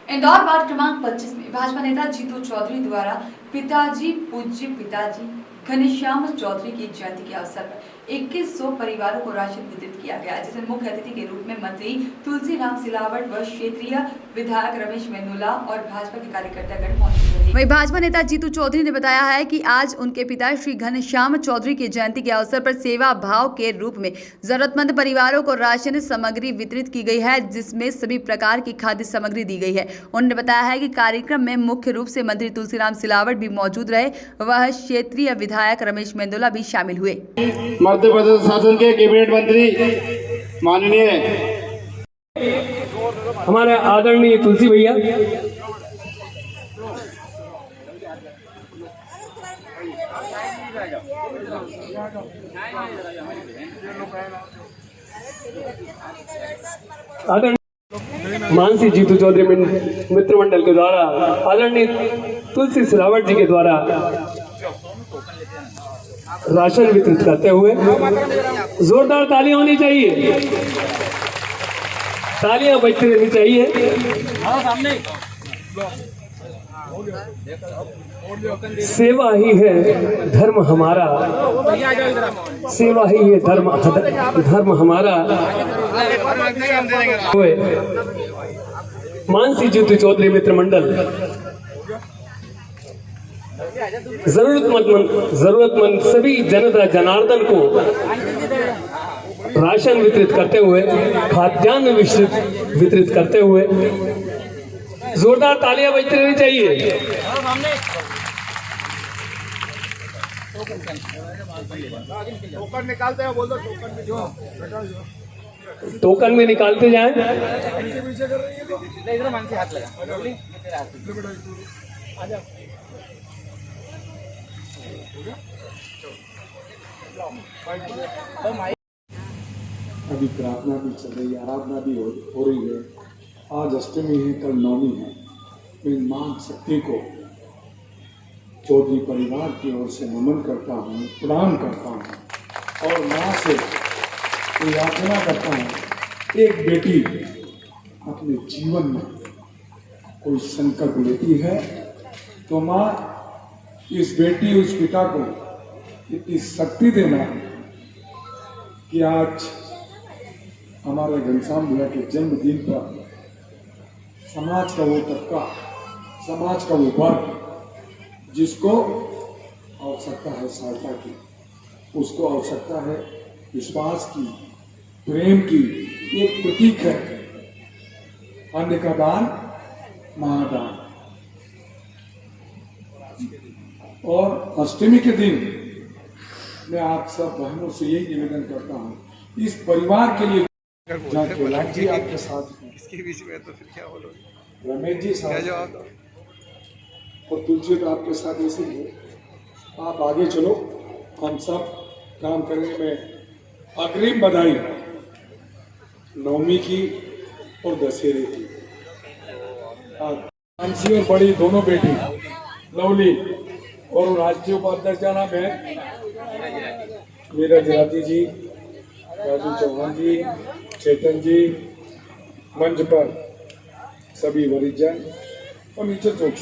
Indore ward क्रमांक 25 में भाजपा नेता जीतू चौधरी द्वारा पिताजी पूज्य पिताजी घनश्याम चौधरी की जयंती के अवसर पर 2100 परिवारों को राशन वितरित किया गया, जिसमें मुख्य अतिथि के रूप में मंत्री तुलसीराम सिलावट व क्षेत्रीय विधायक रमेश मेनुला और भाजपा के कार्यकर्तागण मौजूद रहे। वहीं भाजपा नेता जीतू चौधरी ने बताया है कि आज उनके पिता श्री घनश्याम चौधरी की जयंती के अवसर पर सेवा भाव के रूप में जरूरतमंद परिवारों को राशन सामग्री वितरित की गई है, जिसमें सभी प्रकार की खाद्य सामग्री दी गई है। उन्होंने बताया है कि कार्यक्रम में मुख्य रूप से मंत्री तुलसीराम सिलावट भी मौजूद रहे, वह क्षेत्रीय विधायक रमेश मेंदोला भी शामिल हुए। मध्य प्रदेश शासन के कैबिनेट मंत्री माननीय हमारे आदरणीय तुलसी भैया, आदरणीय मानसी जीतू चौधरी मित्र मंडल के द्वारा आदरणीय तुलसी सिलावट जी के द्वारा राशन वितरित करते हुए जोरदार तालियां होनी चाहिए, तालियां बजती रहनी चाहिए। सेवा ही है धर्म हमारा, सेवा ही है धर्म हमारा। मानसी जीतू चौधरी मित्र मंडल जरूरतमंद सभी जनता जनार्दन को राशन वितरित करते हुए, खाद्यान्न वितरित करते हुए जोरदार तालियां बजती रहनी चाहिए। टोकन निकालते हैं, बोल दो टोकन में निकालते जाएं। हाथ लगा अभी प्रार्थना भी चल रही है, आराधना भी हो रही है। आज अष्टमी है, कल नवमी है। मैं मां शक्ति को चौधरी परिवार की ओर से नमन करता हूँ, प्रणाम करता हूँ और मां से याचना करता हूँ, एक बेटी अपने जीवन में कोई संकल्प लेती है तो मां इस बेटी उस पिता को इतनी शक्ति देना कि आज हमारे घनश्याम भैया के जन्मदिन पर समाज का वो तबका, समाज का वो वर्ग जिसको आवश्यकता है सहायता की, उसको आवश्यकता है विश्वास की, प्रेम की, एक प्रतीक है अन्न का दान महादान। और अष्टमी के दिन मैं आप सब बहनों से यही निवेदन करता हूँ, इस परिवार के लिए जी आपके साथ इसके बीच में तो फिर क्या बोलो, रमेश जी साहब और तुलसी तो आपके साथ ऐसे ही है। आप आगे चलो, हम सब काम करने में अग्रिम बधाई नवमी की और दशहरे की। मानसी और बड़ी दोनों बेटी लवली और राष्ट्रीय उपाध्यक्ष का नाम है नीरज राठी जी, राजू चौहान जी, चेतन जी, मंच पर सभी वरिजन और नीचे चौक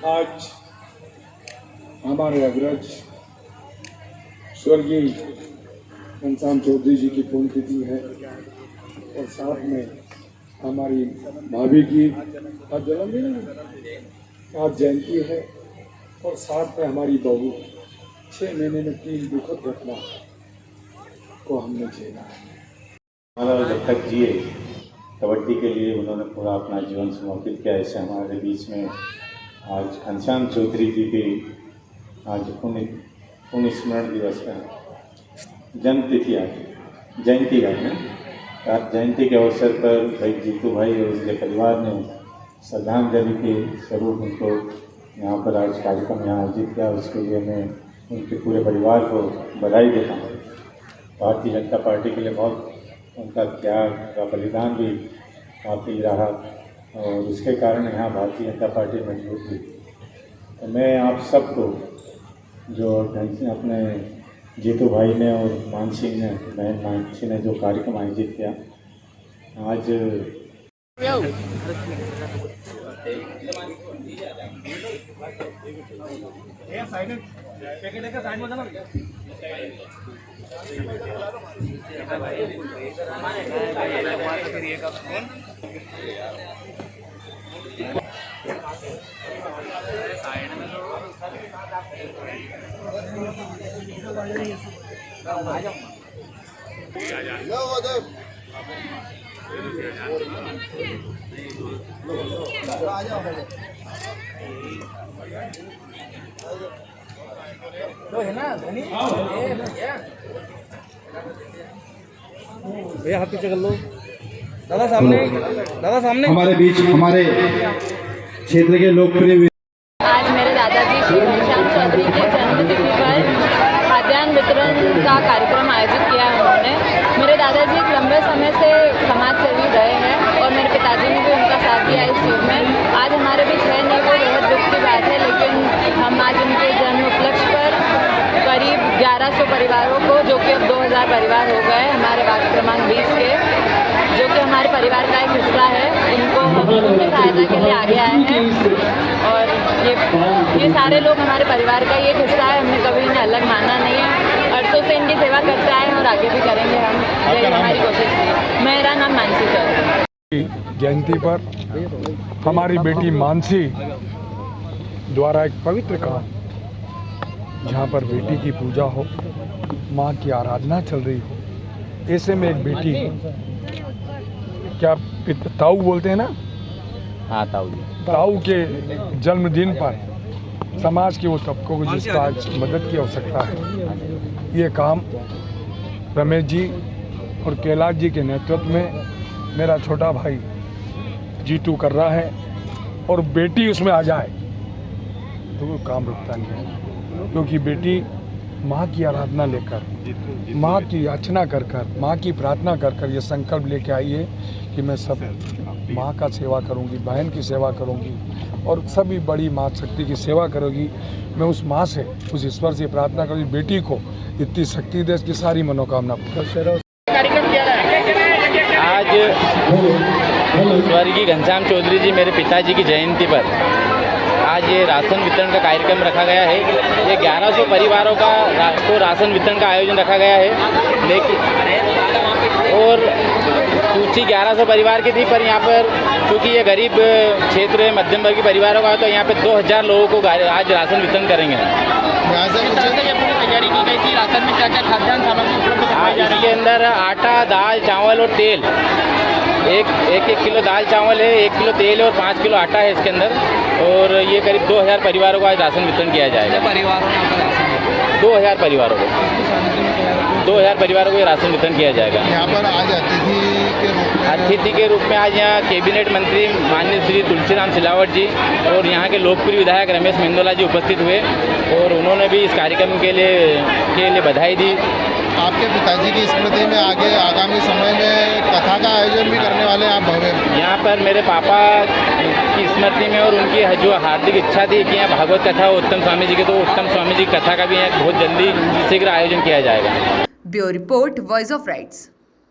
आज हमारे अग्रज स्वर्गीय घनश्याम चौधरी जी की पुण्यतिथि है और साथ में हमारी भाभी की आज जन्मदिन, आज जयंती है और साथ में हमारी बहू 6 महीने में 3 दुखद घटना को हमने झेला है। हमारा जब तक जिए कबड्डी के लिए उन्होंने पूरा अपना जीवन समर्पित किया। ऐसे हमारे बीच में आज घनश्याम चौधरी जी की आज पुण्य स्मरण दिवस का जन्म तिथि आज जयंती है। आज जयंती के अवसर पर भाई जीतू भाई और उनके परिवार ने श्रद्धांजलि के स्वरूप उनको यहाँ पर आज कार्यक्रम यहाँ आयोजित किया। उसके लिए मैं उनके पूरे परिवार को बधाई देता हूँ। भारतीय जनता पार्टी के लिए बहुत उनका त्याग का बलिदान भी काफ़ी रहा और उसके कारण यहाँ भारतीय जनता पार्टी मजबूत हुई। तो मैं आप सबको जो अपने जीतू भाई ने और मानसी ने, बहन मानसी ने जो कार्यक्रम आयोजित किया आज हमारे बीच हमारे क्षेत्र के लोकप्रिय आज मेरे दादाजी श्री घनश्याम चौधरी के जन्मतिथि पर खाद्यान्न वितरण का कार्यक्रम आयोजित किया है उन्होंने। मेरे दादाजी एक लंबे समय से समाज सेवी रहे हैं और मेरे पिताजी ने भी उनका साथ दिया इस चीज़ में। आज हमारे बीच है नहीं, वो बेहद दुख की बात है, लेकिन हम आज उनके जन्म उपलक्ष्य पर करीब 1100 परिवारों को, जो कि अब 2000 परिवार हो गए हमारे वार्ड क्रमांक 20 के, जो कि हमारे परिवार का एक हिस्सा है, इनको हम उनकी सहायता के लिए आगे आए हैं। और ये सारे लोग हमारे परिवार का ही एक हिस्सा है, हमने कभी इन्हें अलग माना नहीं है। अरसों से इनकी सेवा करते आए हैं और आगे भी करेंगे हम, यही हमारी कोशिश है। मेरा नाम मानसी चौधरी। जयंती पर हमारी बेटी मानसी द्वारा एक पवित्र काम, जहाँ पर बेटी की पूजा हो, माँ की आराधना चल रही हो, ऐसे में एक बेटी, क्या ताऊ बोलते हैं ना, हाँ ताऊ के जन्मदिन पर समाज के वो तबकों को जिसका आज मदद की आवश्यकता है, ये काम रमेश जी और कैलाश जी के नेतृत्व में मेरा छोटा भाई जीतू कर रहा है। और बेटी उसमें आ जाए तो वो काम रुकता नहीं है, क्योंकि बेटी माँ की आराधना लेकर, माँ की याचना कर कर, माँ की प्रार्थना कर कर ये संकल्प लेके आई है कि मैं सब माँ का सेवा करूँगी, बहन की सेवा करूँगी और सभी बड़ी माँ शक्ति की सेवा करूँगी। मैं उस माँ से, उस ईश्वर से प्रार्थना करूँगी बेटी को इतनी शक्ति दे, इसकी सारी मनोकामना पूर्ण। आज स्वर्गीय घनश्याम चौधरी जी मेरे पिताजी की जयंती पर आज ये राशन वितरण का कार्यक्रम रखा गया है। ये 1100 परिवारों का राशन वितरण का आयोजन रखा गया है, लेकिन और सूची 1100 परिवार की थी, पर यहाँ पर क्योंकि ये गरीब क्षेत्र है, मध्यम वर्गीय परिवारों का है, तो यहाँ पे 2000 लोगों को आज राशन वितरण करेंगे। तैयारी की गई थी, राशन में क्या क्या खाद्यान्न सामग्री उपलब्ध कराई जा रही है? इसके अंदर आटा, दाल, चावल और तेल, एक किलो दाल चावल है, 1 किलो तेल है और 5 किलो आटा है इसके अंदर। और ये करीब 2000 परिवारों को आज राशन वितरण किया जाएगा। 2000 परिवारों को 2000 परिवारों को ये राशन वितरण किया जाएगा। यहाँ पर आज अतिथि के रूप में आज यहाँ कैबिनेट मंत्री माननीय श्री तुलसीराम सिलावट जी और यहाँ के लोकप्रिय विधायक रमेश मेंदोला जी उपस्थित हुए और उन्होंने भी इस कार्यक्रम के लिए बधाई दी। आपके पिताजी की स्मृति में आगे आगामी समय में कथा का आयोजन भी करने वाले हैं आप भव्य? यहाँ पर मेरे पापा की स्मृति में और उनकी जो हार्दिक इच्छा थी कि यहाँ भागवत कथा हो उत्तम स्वामी जी की, तो उत्तम स्वामी जी की कथा का भी यहाँ बहुत जल्दी शीघ्र आयोजन किया जाएगा। Bureau report, voice of rights.